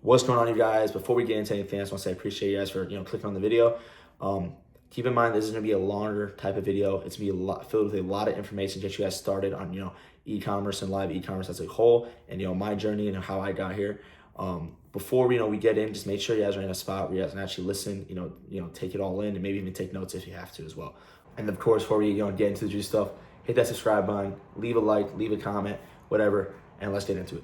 What's going on, you guys? Before we get into anything, I just want to say I appreciate you guys for clicking on the video. Keep in mind this is going to be a longer type of video. It's going to be filled with a lot of information to get you guys started on e-commerce and live e-commerce as a whole, and my journey and how I got here. Before we get in, just make sure you guys are in a spot where you guys can actually listen, take it all in, and maybe even take notes if you have to as well. And of course, before we get into the juice stuff, hit that subscribe button, leave a like, leave a comment, whatever, and let's get into it.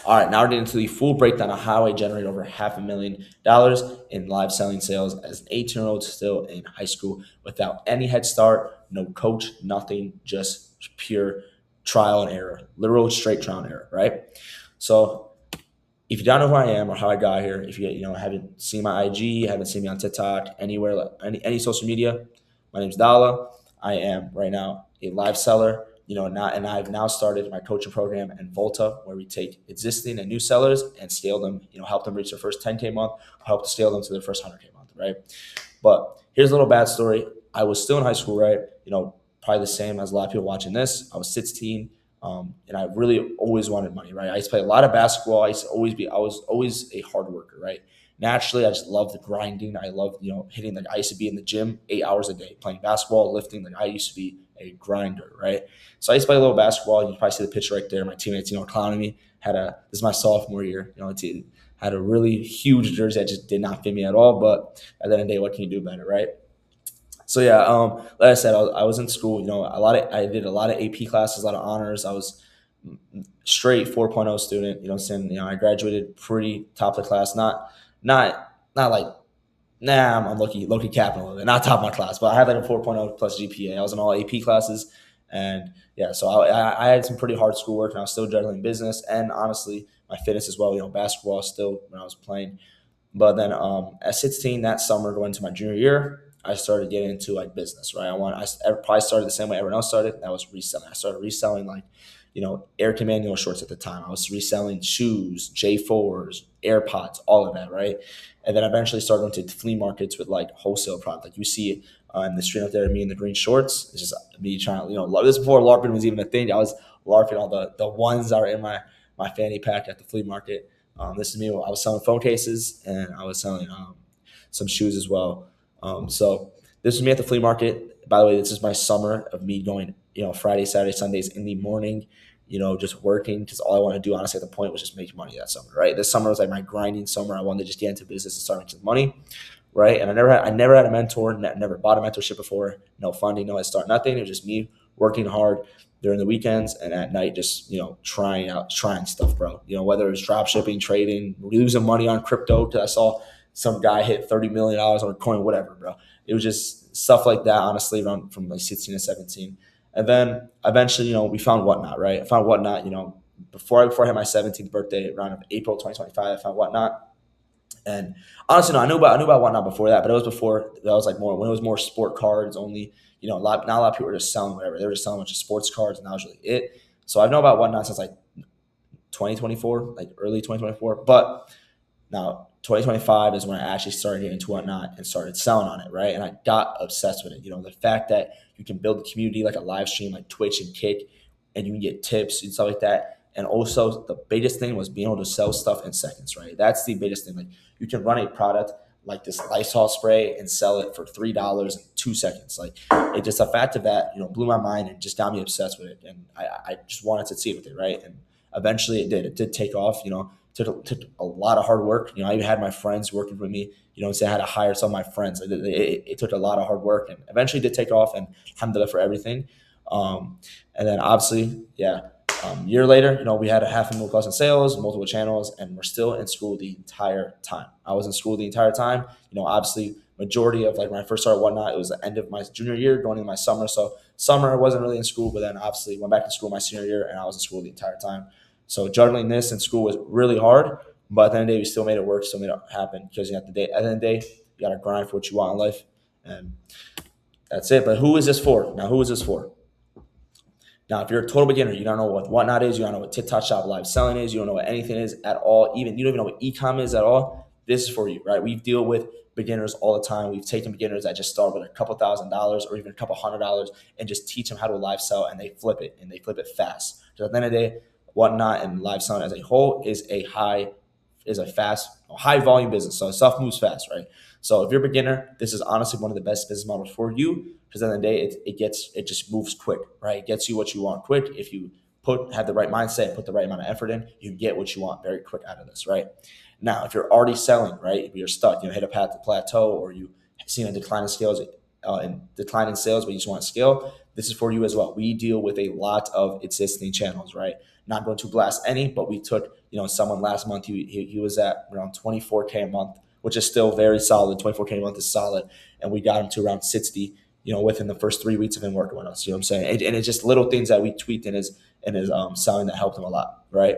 All right, now we're getting into the full breakdown of how I generate over $500,000 in live selling sales as an 18-year-old still in high school without any head start, no coach, nothing, just pure trial and error, literal straight trial and error, right? So if you don't know who I am or how I got here, if you haven't seen my IG, haven't seen me on TikTok, anywhere, any social media, my name's Dala. I am right now a live seller. And I've now started my coaching program in Volta, where we take existing and new sellers and scale them, help them reach their first 10K month, help to scale them to their first 100K month, right? But here's a little bad story. I was still in high school, right? Probably the same as a lot of people watching this. I was 16, and I really always wanted money, right? I used to play a lot of basketball. I was always a hard worker, right? Naturally, I just love the grinding. I love, hitting. I used to be in the gym 8 hours a day playing basketball, lifting. I used to be a grinder, right? So I used to play a little basketball. You can probably see the picture right there. My teammates, clowning me. This is my sophomore year. Had a really huge jersey that just did not fit me at all. But at the end of the day, what can you do about it, right? So yeah, like I said, I was in school. I did a lot of AP classes, a lot of honors. I was straight 4.0 student. I graduated pretty top of the class. Not like, I'm low-key capping a little bit. Not top of my class, but I had like a 4.0 plus GPA. I was in all AP classes. And yeah, so I had some pretty hard schoolwork, and I was still juggling business and honestly my fitness as well. Basketball still when I was playing. But then at 16, that summer going into my junior year, I started getting into like business, right? I probably started the same way everyone else started. That was reselling. I started reselling Air Command shorts at the time. I was reselling shoes, J4s, AirPods, all of that, right? And then eventually started going to flea markets with like wholesale product. Like you see in the street up there, me in the green shorts. It's just me trying to, this before LARPing was even a thing. I was LARPing all the ones that are in my fanny pack at the flea market. This is me. I was selling phone cases, and I was selling some shoes as well. So this was me at the flea market. By the way, this is my summer of me going, Friday, Saturday, Sundays in the morning, just working, because all I wanted to do, honestly, at the point was just make money that summer, right? This summer was like my grinding summer. I wanted to just get into business and start making money, right? And I never had a mentor, never bought a mentorship before, no funding, no head start, nothing. It was just me working hard during the weekends and at night, just, trying stuff, bro. Whether it was drop shipping, trading, losing money on crypto, because I saw some guy hit $30 million on a coin, whatever, bro. It was just stuff like that, honestly, around from like 16 to 17. And then eventually, we found Whatnot, right? I found Whatnot, before I had my 17th birthday, around April 2025, I found Whatnot. And honestly, no, I knew about Whatnot before that, but it was before that was like more when it was more sport cards only. Not a lot of people were just selling whatever. They were just selling a bunch of sports cards, and that was really it. So I've known about Whatnot since like 2024, like early 2024. But now 2025 is when I actually started getting into Whatnot and started selling on it, right? And I got obsessed with it. The fact that you can build a community like a live stream, like Twitch and Kick, and you can get tips and stuff like that. And also the biggest thing was being able to sell stuff in seconds, right? That's the biggest thing. Like you can run a product like this Lysol spray and sell it for $3 in 2 seconds. Like it just, the fact of that, blew my mind and just got me obsessed with it. And I just wanted to see it with it, right? And eventually it did. It did take off, took a lot of hard work. I even had my friends working with me, so I had to hire some of my friends. It took a lot of hard work, and eventually did take off, and alhamdulillah for everything. And then obviously, year later, we had a $500,000 plus in sales, multiple channels, and we're still in school the entire time. I was in school the entire time. Obviously, majority of like when I first started Whatnot, it was the end of my junior year, going into my summer. So summer I wasn't really in school, but then obviously went back to school my senior year, and I was in school the entire time. So juggling this in school was really hard, but at the end of the day, we still made it work, still made it happen, because at the end of the day, you got to grind for what you want in life, and that's it. But who is this for? Now, who is this for? Now, if you're a total beginner, you don't know what Whatnot is, you don't know what TikTok Shop Live Selling is, you don't know what anything is at all, you don't even know what e-com is at all, this is for you, right? We deal with beginners all the time. We've taken beginners that just start with a couple $1,000s or even a couple $100 and just teach them how to live sell, and they flip it fast. So at the end of the day, Whatnot and live selling as a whole is a high volume business. So stuff moves fast, right? So if you're a beginner, this is honestly one of the best business models for you because at the end of the day, it just moves quick, right? It gets you what you want quick. If you have the right mindset, put the right amount of effort in, you get what you want very quick out of this, right? Now, if you're already selling, right, if you're stuck, hit a path to plateau, or you seen a decline in sales, but you just want to scale, this is for you as well. We deal with a lot of existing channels, right? Not going to blast any, but we took, someone last month, he was at around 24K a month, which is still very solid. 24K a month is solid. And we got him to around 60, within the first 3 weeks of him working with us. You know what I'm saying? And it's just little things that we tweaked in his selling that helped him a lot, right?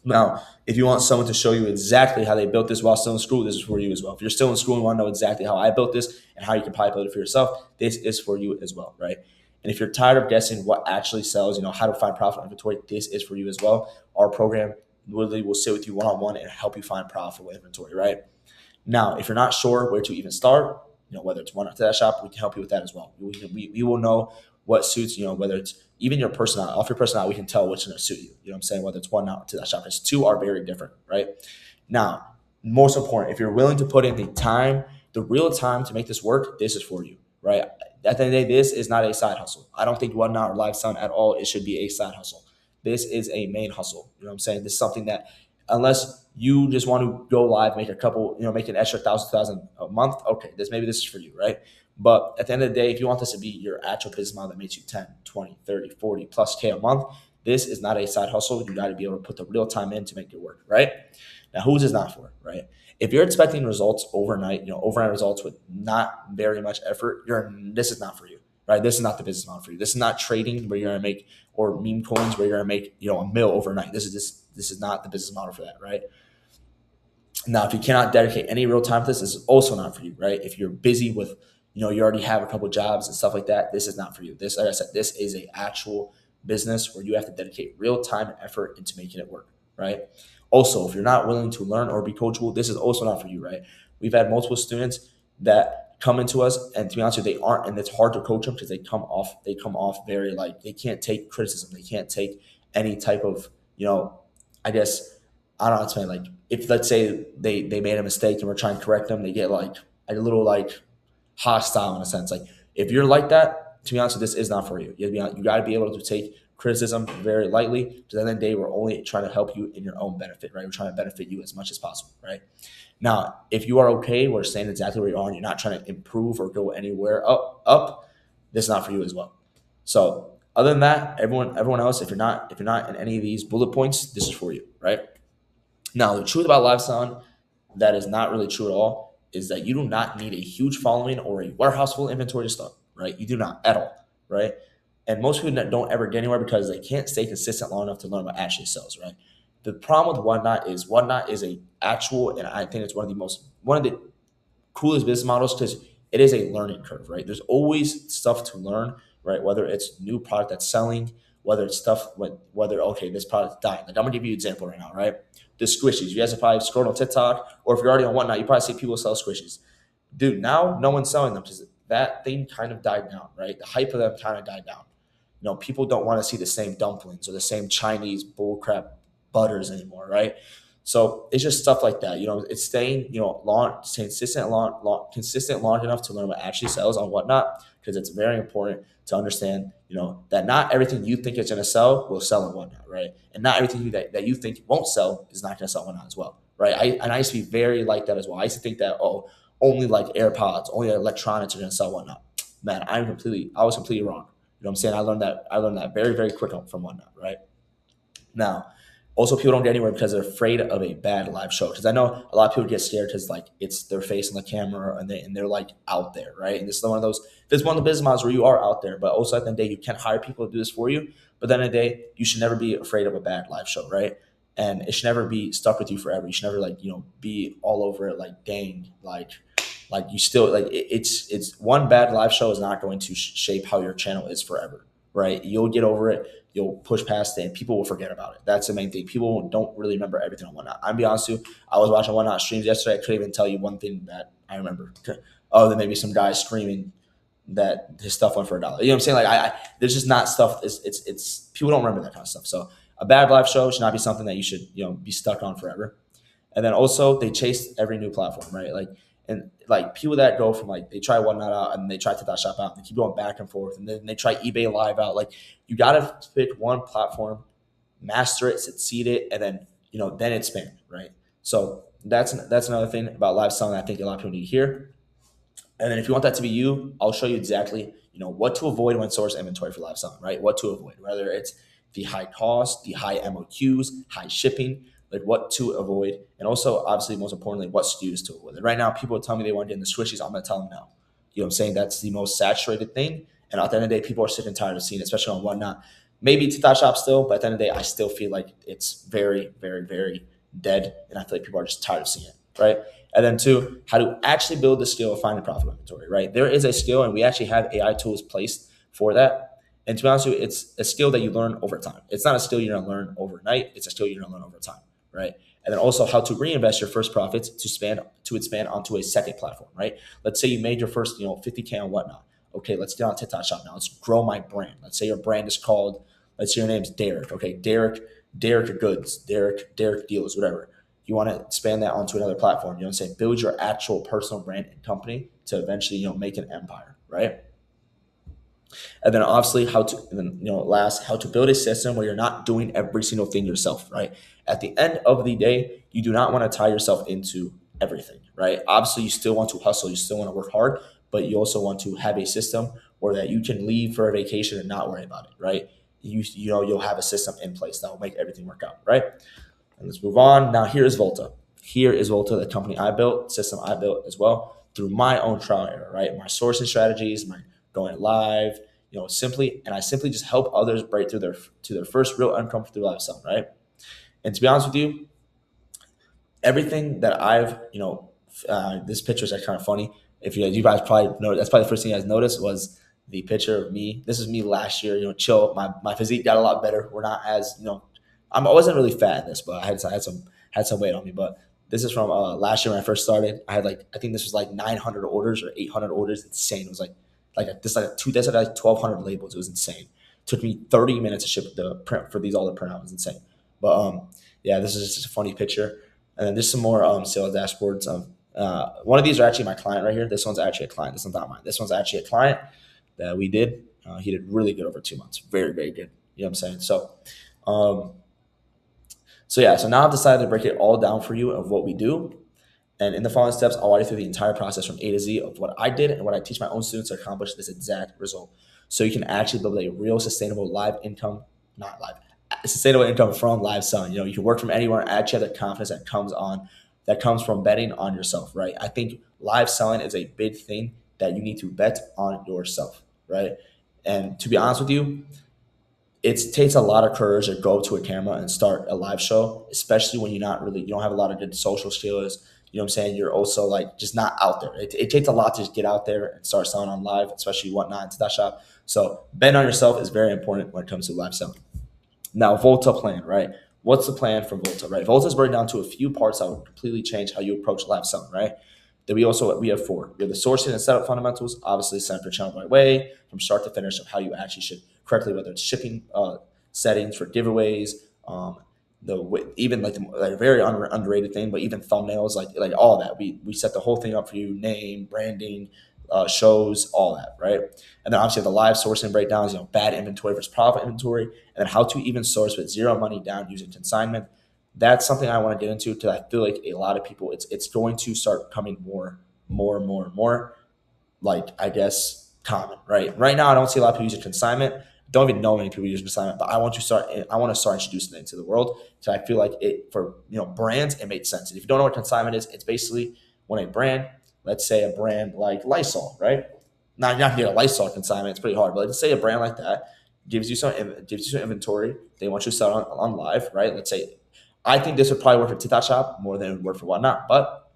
Now, if you want someone to show you exactly how they built this while still in school, this is for you as well. If you're still in school and want to know exactly how I built this and how you can probably build it for yourself, this is for you as well, right? And if you're tired of guessing what actually sells, how to find profitable inventory, this is for you as well. Our program literally will sit with you one-on-one and help you find profitable inventory, right? Now, if you're not sure where to even start, whether it's one to that shop, we can help you with that as well. We will know what suits, whether it's even your personality, off your personality, we can tell what's going to suit you. You know what I'm saying? Whether it's one out to that shop, because two are very different, right? Now, most important, if you're willing to put in the real time to make this work, this is for you, right? At the end of the day, this is not a side hustle. I don't think whatnot or live sound at all, it should be a side hustle. This is a main hustle. You know what I'm saying? This is something that unless you just want to go live, make a couple, make an extra thousand a month, okay, this is for you, right? But at the end of the day, if you want this to be your actual business model that makes you 10, 20, 30, 40 plus K a month, this is not a side hustle. You got to be able to put the real time in to make it work, right? Now, who's this not for, right? If you're expecting results overnight, overnight results with not very much effort, this is not for you, right? This is not the business model for you. This is not trading where you're going to make, or meme coins where you're going to make, a mill overnight. This is not the business model for that, right? Now, if you cannot dedicate any real time to this is also not for you, right? If you're busy with, you already have a couple jobs and stuff like that, this is not for you. This, like I said, this is a actual business where you have to dedicate real time and effort into making it work, right? Also, if you're not willing to learn or be coachable, this is also not for you, right? We've had multiple students that come into us, and to be honest with you, they aren't, and it's hard to coach them because they come off very they can't take criticism, they can't take any type of, I guess, I don't know how to explain. Like, if let's say they made a mistake and we're trying to correct them, they get a little hostile in a sense. Like, if you're like that, to be honest, this is not for you. You got to be able to take criticism very lightly. Because at the end of the day, we're only trying to help you in your own benefit, right? We're trying to benefit you as much as possible, right? Now, if you are okay, we're staying exactly where you are, and you're not trying to improve or go anywhere up, this is not for you as well. So, other than that, everyone else, if you're not in any of these bullet points, this is for you, right? Now, the truth about live sound that is not really true at all is that you do not need a huge following or a warehouse full inventory to start, right? You do not at all, right? And most people don't ever get anywhere because they can't stay consistent long enough to learn what actually sells, right? The problem with Whatnot is a actual, and I think it's one of the coolest business models because it is a learning curve, right? There's always stuff to learn, right? Whether it's new product that's selling, whether it's stuff okay, this product's dying. Like, I'm gonna give you an example right now, right? The squishies. You guys have probably scrolled on TikTok, or if you're already on Whatnot, you probably see people sell squishies. Dude, now no one's selling them because that thing kind of died down, right? The hype of them kind of died down. People don't want to see the same dumplings or the same Chinese bullcrap butters anymore, right? So it's just stuff like that. It's staying, consistent long enough to learn what actually sells on Whatnot, because it's very important to understand, that not everything you think is going to sell will sell on Whatnot, right? And not everything that you think won't sell is not going to sell on Whatnot as well, right? I used to be very like that as well. I used to think that, only like AirPods, only electronics are going to sell Whatnot. Man, I was completely wrong. You know what I'm saying? I learned that very, very quick from Whatnot, right? Now, also, people don't get anywhere because they're afraid of a bad live show. Because I know a lot of people get scared because it's their face on the camera and they're out there, right? And this is one of those. This is one of the business models where you are out there, but also at the end of the day, you can hire people to do this for you. But at the end of the day, you should never be afraid of a bad live show, right? And it should never be stuck with you forever. You should never be all over it. You still it's one bad live show is not going to shape how your channel is forever, right? You'll get over it. You'll push past it, and people will forget about it. That's the main thing. People don't really remember everything on Whatnot. I'll be honest with you. I was watching Whatnot streams yesterday. I couldn't even tell you one thing that I remember. Other than maybe some guy screaming that his stuff went for $1. You know what I'm saying? There's just not stuff. It's people don't remember that kind of stuff. So A bad live show should not be something that you should, be stuck on forever. And then also they chase every new platform, right? And people that go from they try Whatnot out and they try TikTok Shop out and they keep going back and forth and then they try eBay Live out. Like you gotta pick one platform, master it, succeed it, and then then expand, right? So that's another thing about live selling I think a lot of people need to hear. And then if you want that to be you, I'll show you exactly, what to avoid when source inventory for live selling, right? What to avoid, whether it's the high cost, the high MOQs, high shipping, like what to avoid. And also, obviously, most importantly, what SKUs to avoid. And right now, people tell me they want to get in the squishies. I'm going to tell them no. You know what I'm saying? That's the most saturated thing. And at the end of the day, people are sick and tired of seeing it, especially on Whatnot. Maybe TikTok Shop still, but at the end of the day, I still feel like it's very, very, very dead. And I feel like people are just tired of seeing it, right? And then two, how to actually build the skill of finding profitable inventory, right? There is a skill, and we actually have AI tools placed for that. And to be honest with you, it's a skill that you learn over time. It's not a skill you're gonna learn overnight. It's a skill you're gonna learn over time, right? And then also how to reinvest your first profits to expand onto a second platform, right? Let's say you made your first, 50K on Whatnot. Okay, let's get on TikTok Shop now. Let's grow my brand. Let's say your brand is called, let's say your name's Derek. Okay, Derek Goods, Derek Deals, whatever. You want to expand that onto another platform. You know what I'm saying? Build your actual personal brand and company to eventually, make an empire, right? And then obviously last, how to build a system where you're not doing every single thing yourself, right? At the end of the day, you do not want to tie yourself into everything, right? Obviously, you still want to hustle, you still want to work hard, but you also want to have a system where that you can leave for a vacation and not worry about it, right? You'll have a system in place that will make everything work out, right? And let's move on. Now here is Volta. Here is Volta, the company I built, system I built as well through my own trial and error, right? My sourcing strategies, my going live, I simply just help others break through their first real income through live selling, right? And to be honest with you, everything that this picture is kind of funny. If you guys probably know, that's probably the first thing you guys noticed was the picture of me. This is me last year, chill. My physique got a lot better. We're not as, I wasn't really fat in this, but I had some weight on me. But this is from last year when I first started. I think this was like 900 orders or 800 orders. Insane. It was that's like 1,200 labels. It was insane. It took me 30 minutes to ship the print for all the print out. It was insane. But yeah, this is just a funny picture. And then there's some more sales dashboards. One of these are actually my client right here. This one's actually a client. This one's not mine. This one's actually a client that we did. He did really good over 2 months. Very, very good. You know what I'm saying? So now I've decided to break it all down for you of what we do. And in the following steps, I'll walk you through the entire process from A to Z of what I did and what I teach my own students to accomplish this exact result. So you can actually build a real sustainable sustainable income from live selling. You can work from anywhere and actually have the confidence that comes from betting on yourself, right? I think live selling is a big thing that you need to bet on yourself, right? And to be honest with you, it takes a lot of courage to go up to a camera and start a live show, especially when you don't have a lot of good social skills. You know what I'm saying? You're also just not out there. It takes a lot to just get out there and start selling on live, especially Whatnot and TikTok Shop. So betting on yourself is very important when it comes to live selling. Now, Volta plan, right? What's the plan for Volta, right? Volta is broken down to a few parts that will completely change how you approach live selling, right? Then we have four. We have the sourcing and setup fundamentals, obviously set up your channel the right way from start to finish of how you actually should correctly, whether it's shipping settings for giveaways, even the very underrated thing, but even thumbnails, like all of that. We set the whole thing up for you: name, branding, shows, all that, right? And then obviously the live sourcing breakdowns, bad inventory versus profit inventory, and then how to even source with zero money down using consignment. That's something I want to get into because I feel like a lot of people, it's going to start coming more, I guess, common, right? Right now, I don't see a lot of people using consignment. Don't even know many people using consignment, but I want to start introducing it into the world. So I feel like for brands, it makes sense. And if you don't know what consignment is, it's basically when a brand, let's say a brand like Lysol, right? Now you're not gonna get a Lysol consignment; it's pretty hard. But let's say a brand like that gives you some inventory. They want you to sell on live, right? Let's say, I think this would probably work for TikTok Shop more than it would work for Whatnot. But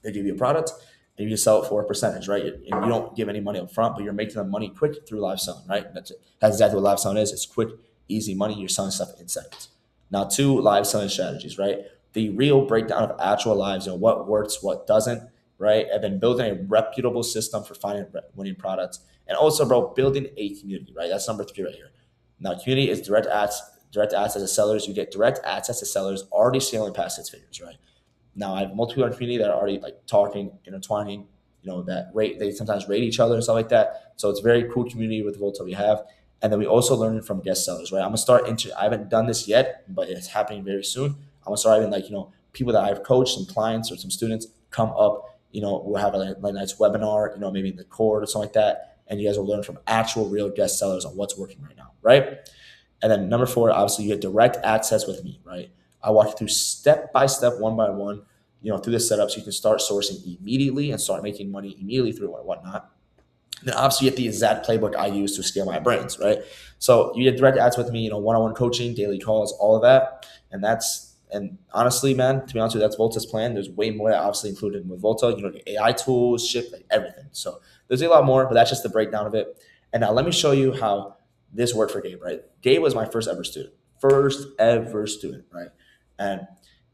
they give you a product, and you sell it for a percentage, right? And you don't give any money up front, but you're making the money quick through live selling, right? That's it. That's exactly what live selling is. It's quick, easy money. You're selling stuff in seconds. Now, two live selling strategies, right? The real breakdown of actual lives, what works, what doesn't, right? And then building a reputable system for finding winning products. And also, bro, building a community, right? That's number three right here. Now, community is direct access to sellers. You get direct access to sellers already scaling past six figures, right? Now I have multiple people in the community that are already like talking, intertwining, that rate they sometimes rate each other and stuff like that. So it's a very cool community with Volta we have. And then we also learn from guest sellers, right? I'm gonna start into I haven't done this yet, but it's happening very soon. I'm gonna start having like, people that I've coached, some clients or some students come up, we'll have a nice webinar, maybe in the court or something like that. And you guys will learn from actual real guest sellers on what's working right now, right? And then number four, obviously you get direct access with me, right? I walk you through step by step, one by one, through the setup so you can start sourcing immediately and start making money immediately through it and whatnot. And then obviously you get the exact playbook I use to scale my brands, right? So you get direct ads with me, one-on-one coaching, daily calls, all of that. And honestly, man, to be honest with you, that's Volta's plan. There's way more that obviously included with Volta, the AI tools, shit, like everything. So there's a lot more, but that's just the breakdown of it. And now let me show you how this worked for Gabe, right? Gabe was my first ever student, right? And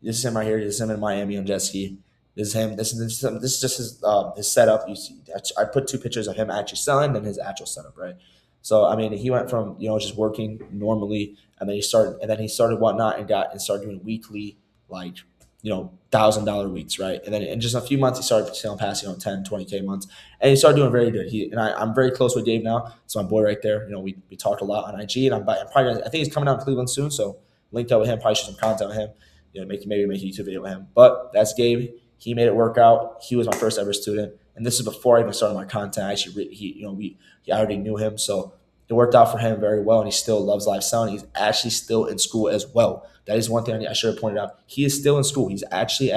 this is him right here. This is him in Miami on jet ski. This is him. This is just his setup. You see, I put two pictures of him actually selling and his actual setup, right? So I mean, he went from just working normally, and then he started whatnot and started doing weekly like $1,000 weeks, right? And then in just a few months he started selling past 10, 20K months, and he started doing very good. I'm very close with Dave now. It's my boy right there. We talked a lot on IG, and I'm probably I think he's coming out to Cleveland soon, so linked up with him. Probably shoot some content with him. Maybe make a YouTube video with him. But that's Gabe. He made it work out. He was my first ever student, and this is before I even started my content. I actually I already knew him, so it worked out for him very well, and he still loves live selling. He's actually still in school as well. That is one thing I should have pointed out. He is still in school. He's actually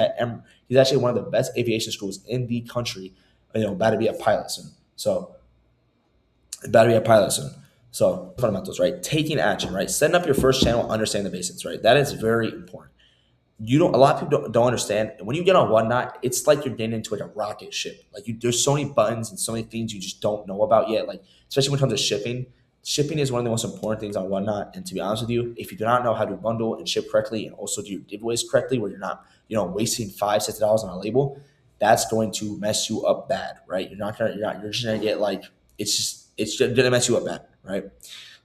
he's actually one of the best aviation schools in the country. About to be a pilot soon. So fundamentals, right? Taking action, right? Setting up your first channel, understanding the basics, right? That is very important. A lot of people don't understand. When you get on Whatnot, it's like you're getting into like a rocket ship. Like there's so many buttons and so many things you just don't know about yet. Like especially when it comes to shipping. Shipping is one of the most important things on Whatnot. And to be honest with you, if you do not know how to bundle and ship correctly and also do your giveaways correctly, where you're not, wasting $5, $6 on a label, that's going to mess you up bad, right? You're just gonna get like it's gonna mess you up bad, right?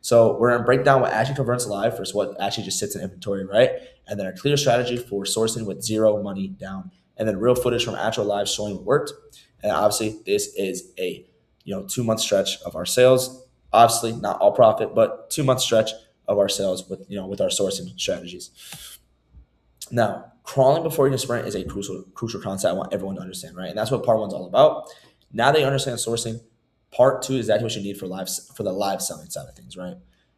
So we're gonna break down what actually converts live versus what actually just sits in inventory, right? And then a clear strategy for sourcing with zero money down, and then real footage from actual live showing what worked. And obviously, this is a 2-month stretch of our sales. Obviously, not all profit, but 2-month stretch of our sales with our sourcing strategies. Now, crawling before you can sprint is a crucial concept I want everyone to understand, right? And that's what part one's all about. Now that you understand sourcing, part two is exactly what you need for the live selling side of things, right?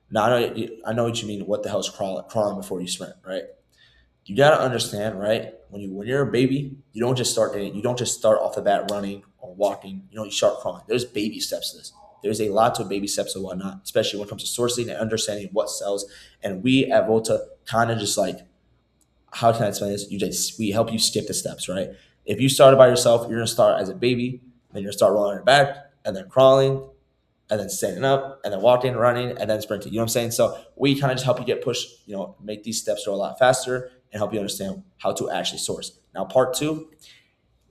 Now I know what you mean. What the hell is crawling before you sprint, right? You gotta understand, right? When you're a baby, you don't just start off the bat running or walking. You start crawling. There's baby steps to this. There's a lot of baby steps and whatnot, especially when it comes to sourcing and understanding what sells. And we at Volta kind of just like, how can I explain this? We help you skip the steps, right? If you started by yourself, you're gonna start as a baby, then you're gonna start rolling on your back, and then crawling, and then standing up, and then walking, running, and then sprinting. You know what I'm saying? So we kind of just help you get pushed, make these steps go a lot faster and help you understand how to actually source. Now, part two,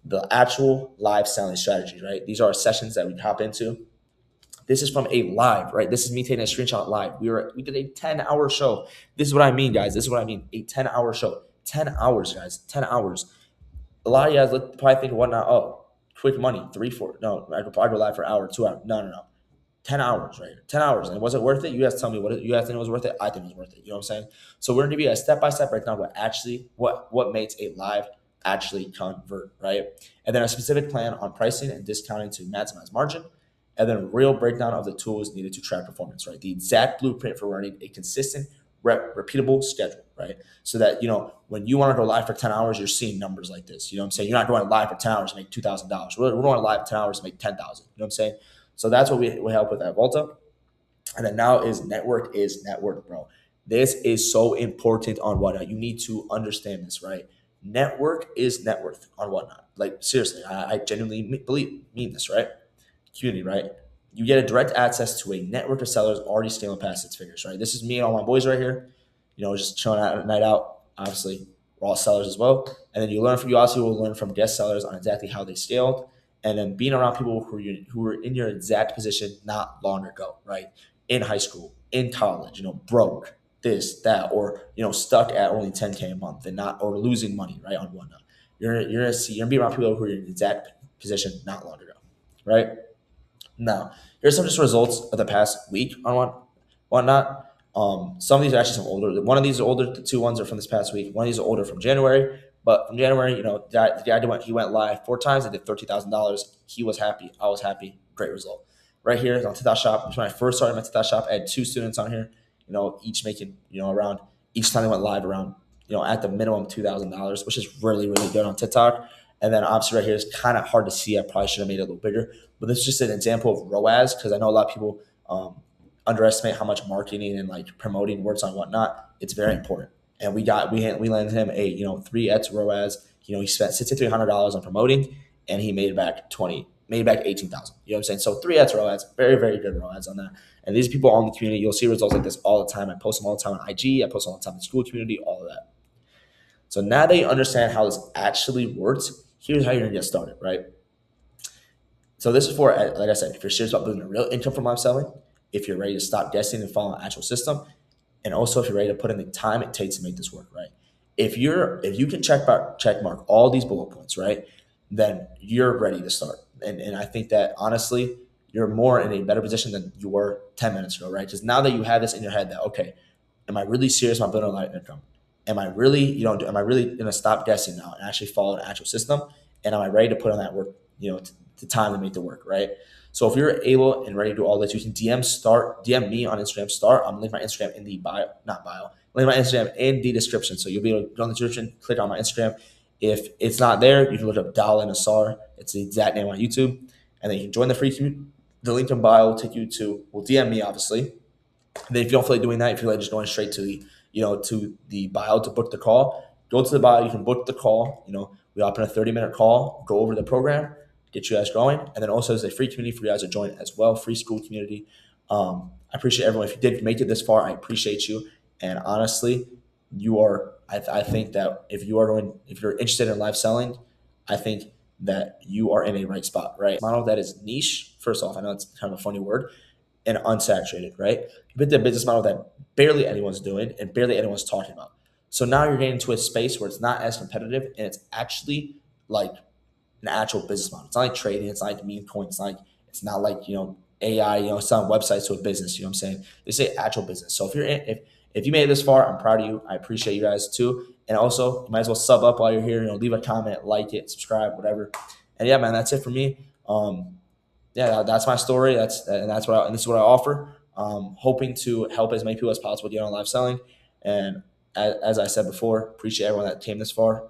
the actual live selling strategies, right? These are sessions that we hop into. This is from a live, right? This is me taking a screenshot live. We did a 10-hour show. This is what I mean, guys. This is what I mean. A 10-hour show. 10 hours, guys. 10 hours. A lot of you guys probably think whatnot, oh, quick money, 3, 4. No, I could probably go live for an hour, 2 hours. No. 10 hours, right? 10 hours. And was it worth it? You guys tell me you guys think it was worth it? I think it was worth it. You know what I'm saying? So we're going to give you a step-by-step breakdown of what makes a live actually convert, right? And then a specific plan on pricing and discounting to maximize margin. And then a real breakdown of the tools needed to track performance, right? The exact blueprint for running a consistent, repeatable schedule, right? So that, when you want to go live for 10 hours, you're seeing numbers like this. You know what I'm saying? You're not going live for 10 hours to make $2,000. We're going live for 10 hours to make $10,000. You know what I'm saying? So that's what we help with at Volta. And then now is network, bro. This is so important on Whatnot. You need to understand this, right? Network is net worth on Whatnot. Like, seriously, I genuinely mean this, right? Community, right? You get a direct access to a network of sellers already scaling past 6 figures, right? This is me and all my boys right here, just chilling out at night out. Obviously, we're all sellers as well. And then you also will learn from guest sellers on exactly how they scaled, and then being around people who were in your exact position not long ago, right? In high school, in college, broke, this, that, or stuck at only 10K a month and not or losing money right on whatnot. You're gonna be around people who are in the exact position not long ago, right? Now, here's some just results of the past week on whatnot. Some of these are actually some older. One of these are older. The two ones are from this past week. One of these are older from January. But from January, the guy he went live 4 times and did $13,000. He was happy. I was happy. Great result. Right here on TikTok Shop. When I first started my TikTok Shop, I had 2 students on here. Each making around each time they went live around at the minimum $2,000, which is really really good on TikTok. And then obviously right here is kind of hard to see. I probably should have made it a little bigger, but this is just an example of ROAS because I know a lot of people underestimate how much marketing and like promoting works on whatnot. It's very important. And we landed him a 3x ROAS. He spent $6,300 on promoting, and he made back 18,000. You know what I'm saying? So 3x ROAS, very very good ROAS on that. And these people on the community, you'll see results like this all the time. I post them all the time on IG. I post them all the time in the school community. All of that. So now that you understand how this actually works, here's how you're gonna get started, right? So this is for, like I said, if you're serious about building a real income from live selling, if you're ready to stop guessing and follow an actual system, and also if you're ready to put in the time it takes to make this work, right? If you can check mark all these bullet points, right, then you're ready to start. And I think that honestly, you're more in a better position than you were 10 minutes ago, right? Because now that you have this in your head that, okay, am I really serious about building a live income? Am I really gonna stop guessing now and actually follow an actual system? And am I ready to put on that work, the time to make the work, right? So if you're able and ready to do all this, you can DM me on Instagram. I'm gonna link my Instagram in the bio, not bio, link my Instagram in the description. So you'll be able to go in the description, click on my Instagram. If it's not there, you can look up Dalin Asar. It's the exact name on YouTube, and then you can join the free community. The link in bio will take you to. Well, DM me obviously. And then if you don't feel like doing that, if you feel like just going straight to the bio to book the call, go to the bio. You can book the call. We open a 30-minute call, go over the program, get you guys going, and then also there's a free community for you guys to join as well, free school community. I appreciate everyone. If you did make it this far, I appreciate you. And honestly, you are. I think that if you're interested in live selling, I think that you are in a right spot, right? Model that is niche. First off, I know it's kind of a funny word, and unsaturated, right? You put the business model that barely anyone's doing and barely anyone's talking about. So now you're getting into a space where it's not as competitive and it's actually like an actual business model. It's not like trading. It's not like meme coins. It's not like AI. Selling websites to a business. You know what I'm saying? They say actual business. So if you made it this far, I'm proud of you. I appreciate you guys too. And also, you might as well sub up while you're here. Leave a comment, like it, subscribe, whatever. And yeah, man, that's it for me. Yeah, that's my story. And this is what I offer. Hoping to help as many people as possible get on live selling. And as I said before, appreciate everyone that came this far.